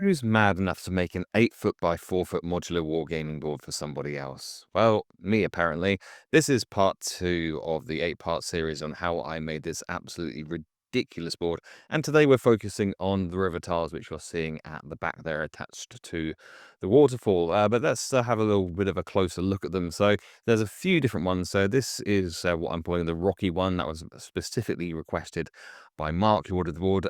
Who's mad enough to make an 8 foot by 4 foot modular wargaming board for somebody else? Well, me apparently. This is part 2 of the 8 part series on how I made this absolutely ridiculous board. And today we're focusing on the river tiles, which you're seeing at the back there attached to the waterfall. But let's have a little bit of a closer look at them. So there's a few different ones. So this is what I'm calling the rocky one that was specifically requested by Mark, who ordered the board.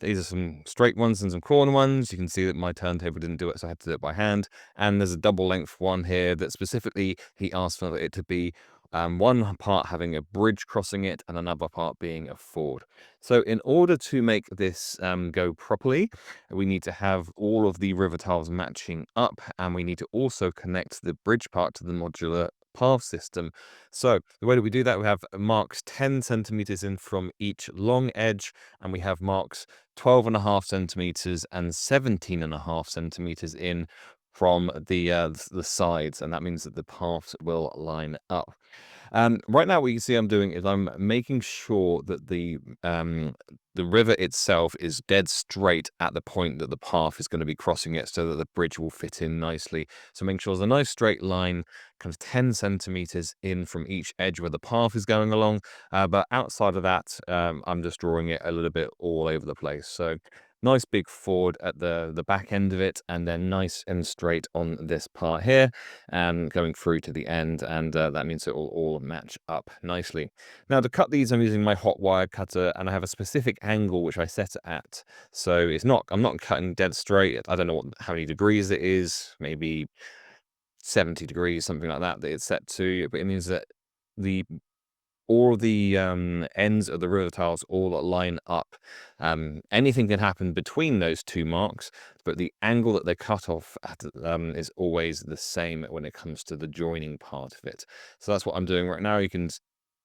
These are some straight ones and some corner ones. You can see that my turntable didn't do it, so I had to do it by hand. And there's a double length one here that specifically he asked for it to be one part having a bridge crossing it and another part being a ford. So in order to make this go properly, we need to have all of the river tiles matching up, and we need to also connect the bridge part to the modular path system. So the way that we do that, we have marks 10 centimeters in from each long edge, and we have marks 12.5 centimeters and 17.5 centimeters in from the sides, and that means that the paths will line up. Right now, what you can see I'm doing is I'm making sure that the river itself is dead straight at the point that the path is going to be crossing it, so that the bridge will fit in nicely. So making sure there's a nice straight line, kind of 10 centimeters in from each edge where the path is going along. But outside of that, I'm just drawing it a little bit all over the place. So nice big ford at the back end of it, and then nice and straight on this part here, and going through to the end, and that means it will all match up nicely. Now, to cut these, I'm using my hot wire cutter, and I have a specific angle which I set it at. So I'm not cutting dead straight. I don't know how many degrees it is, maybe 70 degrees, something like that it's set to, but it means that the all the ends of the river tiles all line up. Anything can happen between those two marks, but the angle that they cut off at is always the same when it comes to the joining part of it. So that's what I'm doing right now. You can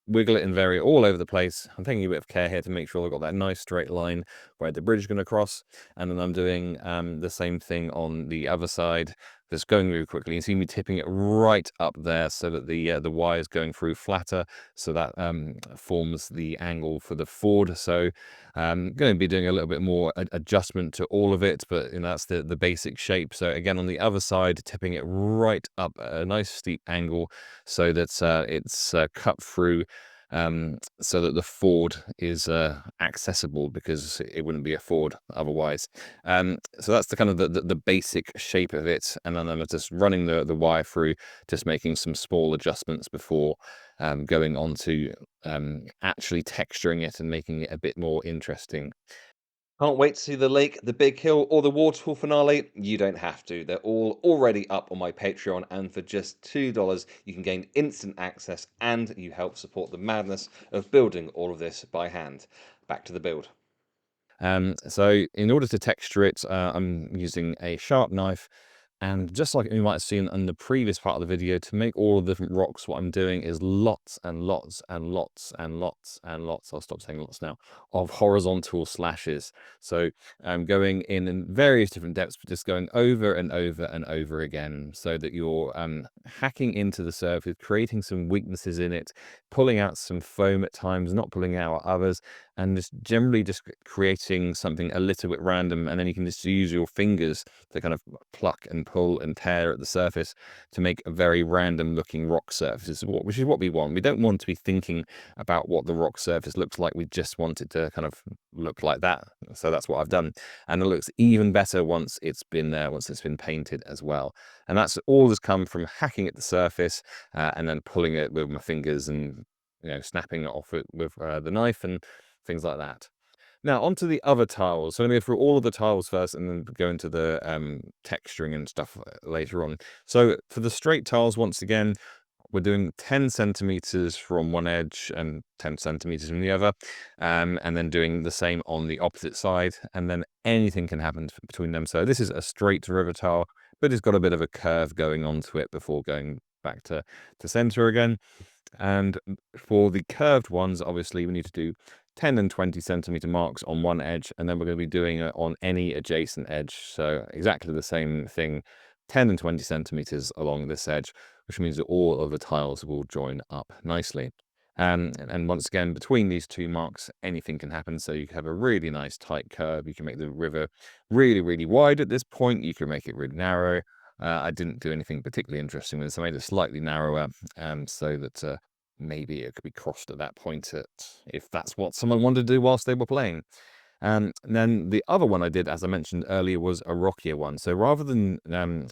wiggle it and vary it all over the place. I'm taking a bit of care here to make sure I've got that nice straight line where the bridge is going to cross, and then I'm doing the same thing on the other side, just going really quickly. You see me tipping it right up there so that the wire is going through flatter, so that forms the angle for the ford. So I'm going to be doing a little bit more adjustment to all of it, but that's the basic shape. So again, on the other side, tipping it right up at a nice steep angle so that it's cut through, so that the ford is accessible, because it wouldn't be a ford otherwise. So that's the kind of the basic shape of it, and then I'm just running the wire through, just making some small adjustments before going on to actually texturing it and making it a bit more interesting. Can't wait to see the lake, the big hill, or the waterfall finale? You don't have to. They're all already up on my Patreon, and for just $2, you can gain instant access, and you help support the madness of building all of this by hand. Back to the build. So in order to texture it, I'm using a sharp knife. And just like you might have seen in the previous part of the video, to make all the different rocks, what I'm doing is lots and lots and lots and lots and lots, I'll stop saying lots now, of horizontal slashes. So I'm going in various different depths, but just going over and over and over again, so that you're hacking into the surface, creating some weaknesses in it, pulling out some foam at times, not pulling out others, and just generally just creating something a little bit random. And then you can just use your fingers to kind of pluck and pull and tear at the surface to make a very random looking rock surface, which is what we want. We don't want to be thinking about what the rock surface looks like. We just want it to kind of look like that. So that's what I've done. And it looks even better once it's been there, once it's been painted as well. And that's all has come from hacking at the surface and then pulling it with my fingers, and snapping it off it with the knife and things like that. Now, onto the other tiles. So I'm going to go through all of the tiles first, and then go into the texturing and stuff later on. So for the straight tiles, once again, we're doing 10 centimeters from one edge and 10 centimeters from the other, and then doing the same on the opposite side, and then anything can happen between them. So this is a straight river tile, but it's got a bit of a curve going onto it before going back to center again. And for the curved ones, obviously, we need to do 10 and 20 centimeter marks on one edge, and then we're going to be doing it on any adjacent edge. So exactly the same thing, 10 and 20 centimeters along this edge, which means that all of the tiles will join up nicely. And once again, between these two marks, anything can happen. So you can have a really nice tight curve. You can make the river really, really wide at this point. You can make it really narrow. I didn't do anything particularly interesting with this. I made it slightly narrower, so that maybe it could be crossed at that point if that's what someone wanted to do whilst they were playing. And then the other one I did, as I mentioned earlier, was a rockier one. So rather than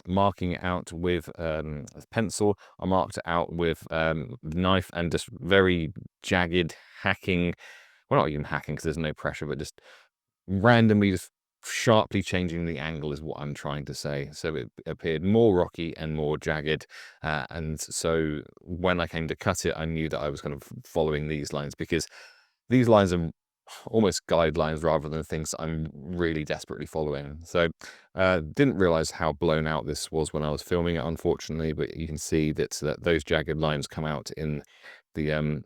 marking it out with a pencil, I marked it out with the knife and just very jagged hacking. Well, not even hacking because there's no pressure, but just randomly just sharply changing the angle is what I'm trying to say. So it appeared more rocky and more jagged. And so when I came to cut it, I knew that I was kind of following these lines because these lines are almost guidelines rather than things that I'm really desperately following. So didn't realize how blown out this was when I was filming it, unfortunately, but you can see that those jagged lines come out the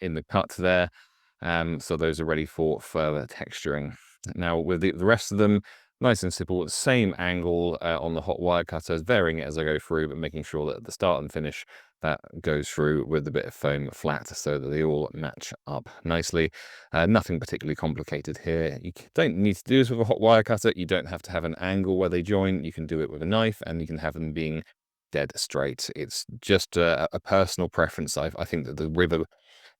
in the cut there. So those are ready for further texturing. Now with the rest of them, nice and simple, same angle on the hot wire cutter, varying it as I go through, but making sure that at the start and finish that goes through with a bit of foam flat so that they all match up nicely. Nothing particularly complicated here. You don't need to do this with a hot wire cutter. You don't have to have an angle where they join. You can do it with a knife and you can have them being dead straight. It's just a personal preference. I think that the river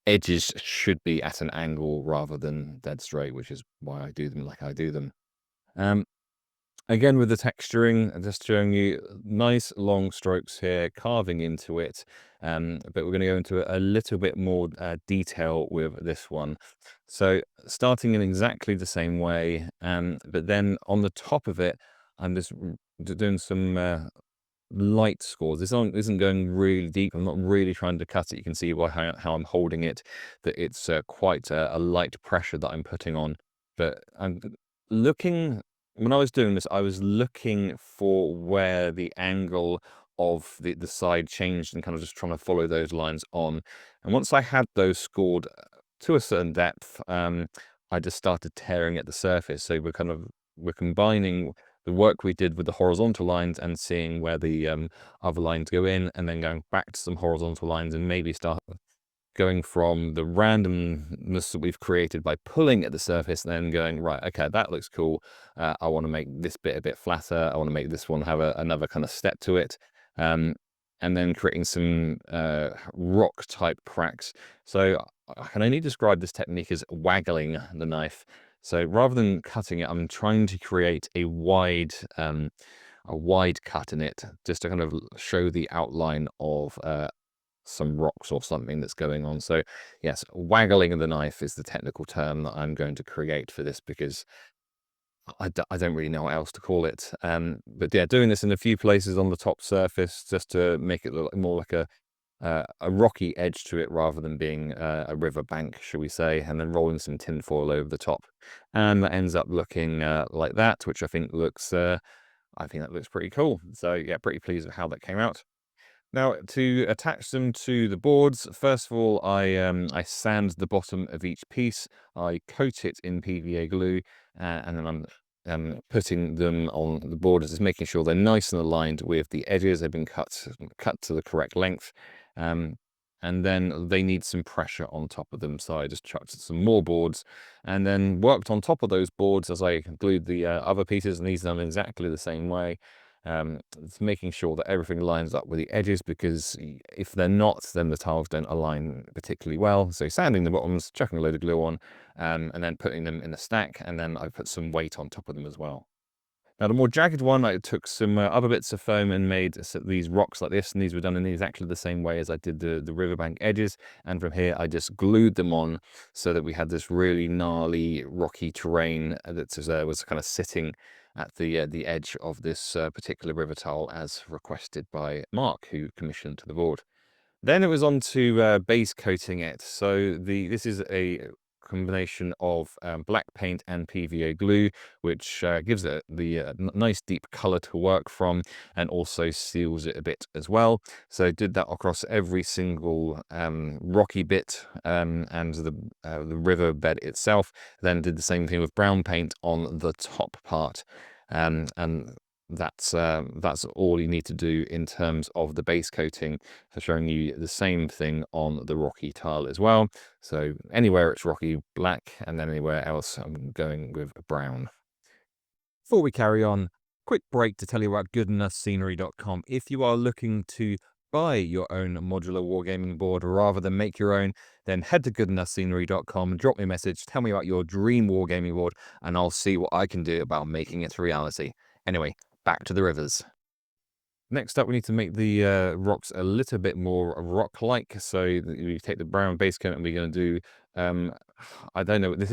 edges should be at an angle rather than dead straight, which is why I do them like I do them. Um, Again, with the texturing, I'm just showing you nice long strokes here, carving into it. But we're going to go into a little bit more detail with this one. So starting in exactly the same way, but then on the top of it, I'm just doing some light scores. This isn't going really deep. I'm not really trying to cut it. You can see by how I'm holding it, that it's quite a light pressure that I'm putting on. But I'm looking, when I was doing this, I was looking for where the angle of the side changed and kind of just trying to follow those lines on. And once I had those scored to a certain depth, I just started tearing at the surface. So we're combining the work we did with the horizontal lines and seeing where the other lines go in, and then going back to some horizontal lines and maybe start going from the randomness that we've created by pulling at the surface and then going, right, okay, that looks cool. I want to make this bit a bit flatter. I want to make this one have another kind of step to it. And then creating some rock type cracks. So I can only describe this technique as waggling the knife. So rather than cutting it, I'm trying to create a wide cut in it, just to kind of show the outline of some rocks or something that's going on. So yes, waggling of the knife is the technical term that I'm going to create for this because I don't really know what else to call it. But yeah, doing this in a few places on the top surface just to make it look more like a rocky edge to it rather than being a river bank, shall we say, and then rolling some tin foil over the top. And that ends up looking like that, which I think looks pretty cool. So yeah, pretty pleased with how that came out. Now, to attach them to the boards, first of all, I sand the bottom of each piece. I coat it in PVA glue, and then I'm putting them on the borders, just making sure they're nice and aligned with the edges. They've been cut to the correct length. And then they need some pressure on top of them. So I just chucked some more boards and then worked on top of those boards as I glued the other pieces, and these done exactly the same way. It's making sure that everything lines up with the edges, because if they're not, then the tiles don't align particularly well. So sanding the bottoms, chucking a load of glue on, and then putting them in a stack, and then I put some weight on top of them as well. Now, the more jagged one, I took some other bits of foam and made these rocks like this, and these were done in exactly the same way as I did the riverbank edges. And from here, I just glued them on so that we had this really gnarly, rocky terrain that was kind of sitting at the edge of this particular river tile, as requested by Mark, who commissioned the board. Then it was on to base coating it. So this is a combination of black paint and PVA glue, which gives it the nice deep color to work from, and also seals it a bit as well. So did that across every single rocky bit and the river bed itself. Then did the same thing with brown paint on the top part. And that's all you need to do in terms of the base coating, for showing you the same thing on the rocky tile as well. So anywhere it's rocky, black, and then anywhere else I'm going with brown. Before we carry on, quick break to tell you about goodenoughscenery.com. If you are looking to buy your own modular wargaming board rather than make your own, then head to goodenoughscenery.com, drop me a message, tell me about your dream wargaming board, and I'll see what I can do about making it a reality. Anyway, back to the rivers. Next up, we need to make the rocks a little bit more rock-like. So we take the brown base coat and we're going to do, I don't know, this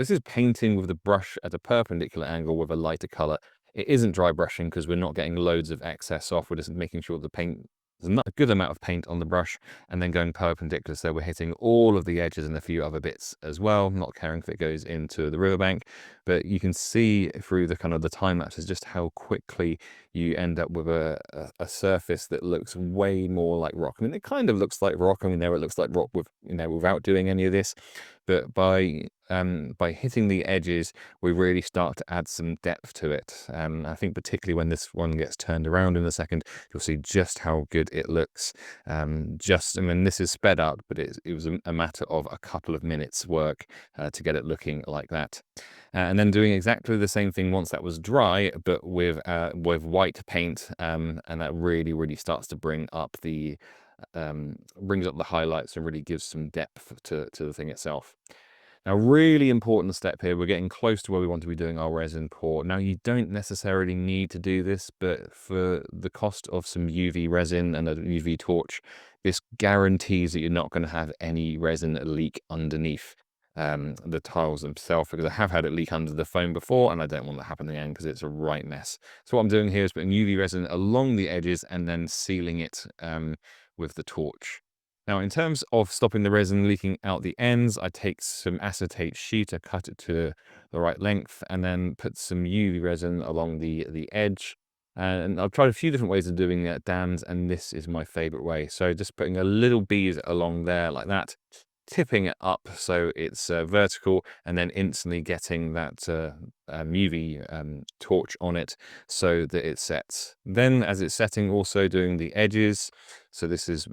is painting with the brush at a perpendicular angle with a lighter color. It isn't dry brushing because we're not getting loads of excess off. We're just making sure the paint, there's not a good amount of paint on the brush, and then going perpendicular. So we're hitting all of the edges and a few other bits as well, not caring if it goes into the riverbank. But you can see through the kind of the time lapses just how quickly you end up with a surface that looks way more like rock. I mean, it kind of looks like rock. I mean, there it looks like rock with, without doing any of this. But by hitting the edges, we really start to add some depth to it. I think particularly when this one gets turned around in a second, you'll see just how good it looks. I mean, this is sped up, but it was a matter of a couple of minutes work to get it looking like that. And then doing exactly the same thing once that was dry, but with white paint, and that really starts to bring up the brings up the highlights and really gives some depth to the thing itself. Now, really important step here, we're getting close to where we want to be doing our resin pour. Now, you don't necessarily need to do this, but for the cost of some UV resin and a UV torch, this guarantees that you're not going to have any resin leak underneath the tiles themselves, because I have had it leak under the foam before, and I don't want that to happen again because it's a right mess. So what I'm doing here is putting UV resin along the edges and then sealing it with the torch. Now, in terms of stopping the resin leaking out the ends, I take some acetate sheet, I cut it to the right length, and then put some UV resin along the edge. And I've tried a few different ways of doing dams, and this is my favorite way. So just putting a little bead along there like that, tipping it up so it's vertical, and then instantly getting that UV torch on it so that it sets. Then as it's setting, also doing the edges. So this is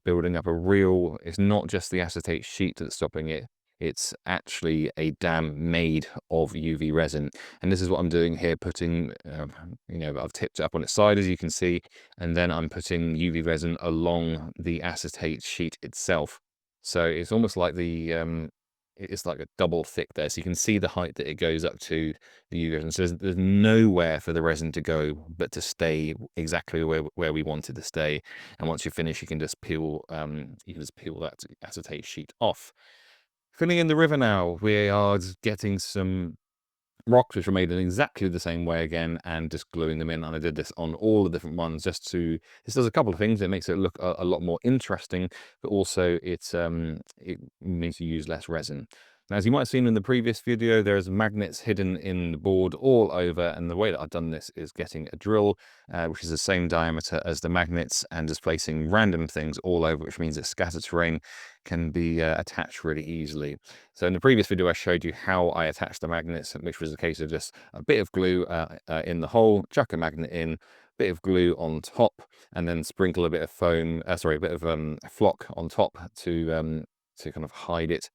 building up a real, it's not just the acetate sheet that's stopping it, it's actually a dam made of UV resin. And this is what I'm doing here, putting, I've tipped it up on its side, as you can see, and then I'm putting UV resin along the acetate sheet itself. So it's almost like it's like a double thick there. So you can see the height that it goes up to the UV resin. So there's nowhere for the resin to go but to stay exactly where we want it to stay. And once you're finished, you can just peel that acetate sheet off. Filling in the river now, we are getting some rocks which were made in exactly the same way again, and just gluing them in. And I did this on all the different ones this does a couple of things. It makes it look a lot more interesting, but also it means you use less resin. Now, as you might have seen in the previous video, there's magnets hidden in the board all over, and the way that I've done this is getting a drill, which is the same diameter as the magnets, and just placing random things all over, which means that scattered terrain can be attached really easily. So in the previous video, I showed you how I attached the magnets, which was a case of just a bit of glue in the hole, chuck a magnet in, bit of glue on top, and then sprinkle a bit of a bit of flock on top to kind of hide it.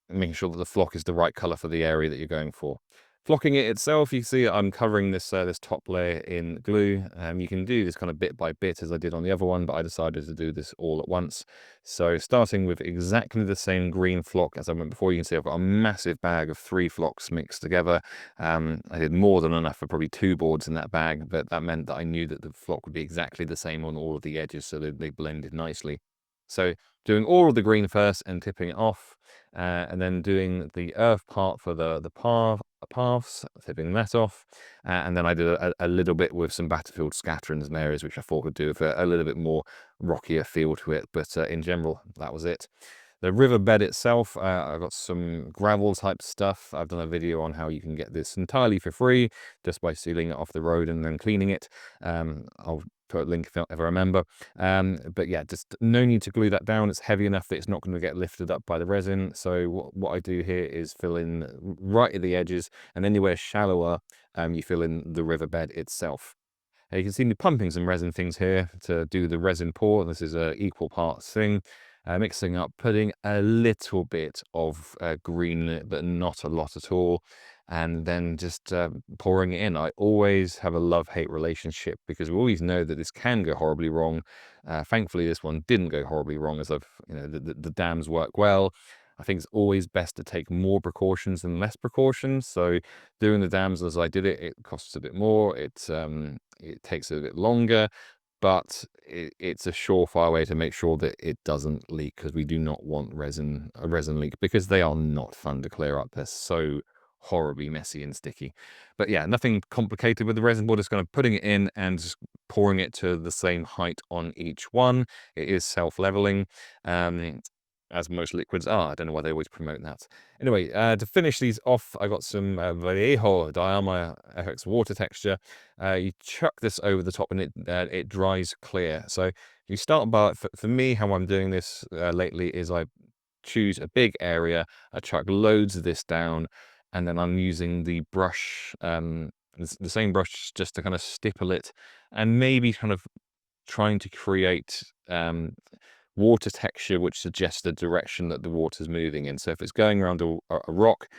Making sure that the flock is the right color for the area that you're going for. Flocking it itself, you see I'm covering this top layer in glue. You can do this kind of bit by bit as I did on the other one, but I decided to do this all at once. So starting with exactly the same green flock as I went before, you can see I've got a massive bag of 3 flocks mixed together. I did more than enough for probably 2 boards in that bag, but that meant that I knew that the flock would be exactly the same on all of the edges, so they blended nicely. So doing all of the green first and tipping it off, and then doing the earth part for the paths, tipping that off, and then I did a little bit with some battlefield scatterings and areas which I thought would do with a little bit more rockier feel to it, but in general that was it. The riverbed itself, I've got some gravel type stuff. I've done a video on how you can get this entirely for free just by sealing it off the road and then cleaning it. I'll put a link if I remember. But yeah, just no need to glue that down. It's heavy enough that it's not going to get lifted up by the resin. So what I do here is fill in right at the edges, and anywhere shallower, you fill in the riverbed itself. You can see me pumping some resin things here to do the resin pour. This is a equal parts thing. Mixing up, putting a little bit of green in it, but not a lot at all. And then just pouring it in. I always have a love-hate relationship because we always know that this can go horribly wrong. Thankfully, this one didn't go horribly wrong, as the dams work well. I think it's always best to take more precautions than less precautions. So doing the dams as I did it, it costs a bit more. It takes a bit longer, but it's a surefire way to make sure that it doesn't leak, because we do not want a resin leak, because they are not fun to clear up. They're so horribly messy and sticky. But yeah, nothing complicated with the resin. We're just kind of putting it in and just pouring it to the same height on each one. It is self-leveling. As most liquids are. I don't know why they always promote that. Anyway, to finish these off, I got some Vallejo Diarma FX water texture. You chuck this over the top and it dries clear. So you start by, for me, how I'm doing this lately is I choose a big area, I chuck loads of this down, and then I'm using the brush, the same brush, just to kind of stipple it and maybe kind of trying to create water texture which suggests the direction that the water's moving in. So if it's going around a rock,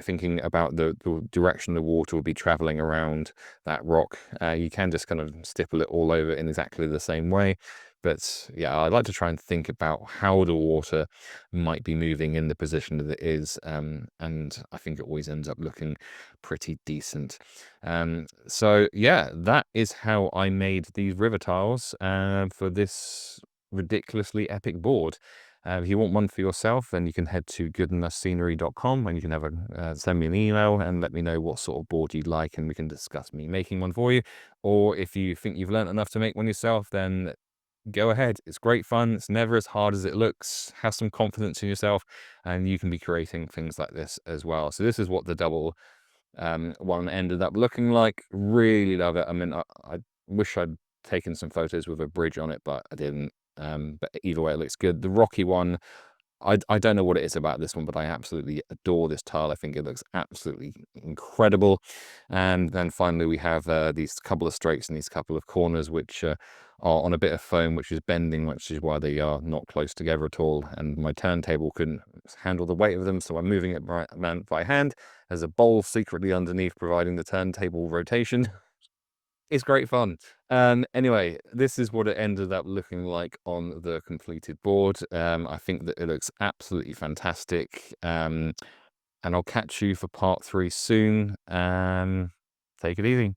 thinking about the direction the water will be traveling around that rock, you can just kind of stipple it all over in exactly the same way. But yeah, I like to try and think about how the water might be moving in the position that it is, and I think it always ends up looking pretty decent. So yeah, that is how I made these river tiles for this ridiculously epic board. If you want one for yourself, then you can head to goodenoughscenery.com and you can have send me an email and let me know what sort of board you'd like, and we can discuss me making one for you. Or if you think you've learned enough to make one yourself, then go ahead. It's great fun. It's never as hard as it looks. Have some confidence in yourself, and you can be creating things like this as well. So this is what the double one ended up looking like. Really love it. I mean, I wish I'd taken some photos with a bridge on it, but I didn't. But either way, it looks good. The rocky one, I don't know what it is about this one, but I absolutely adore this tile. I think it looks absolutely incredible. And then finally, we have these couple of straights and these couple of corners, which are on a bit of foam, which is bending, which is why they are not close together at all. And my turntable couldn't handle the weight of them, so I'm moving it by hand. There's a bowl secretly underneath, providing the turntable rotation. It's great fun. Anyway, this is what it ended up looking like on the completed board. I think that it looks absolutely fantastic. And I'll catch you for part 3 soon. Take it easy.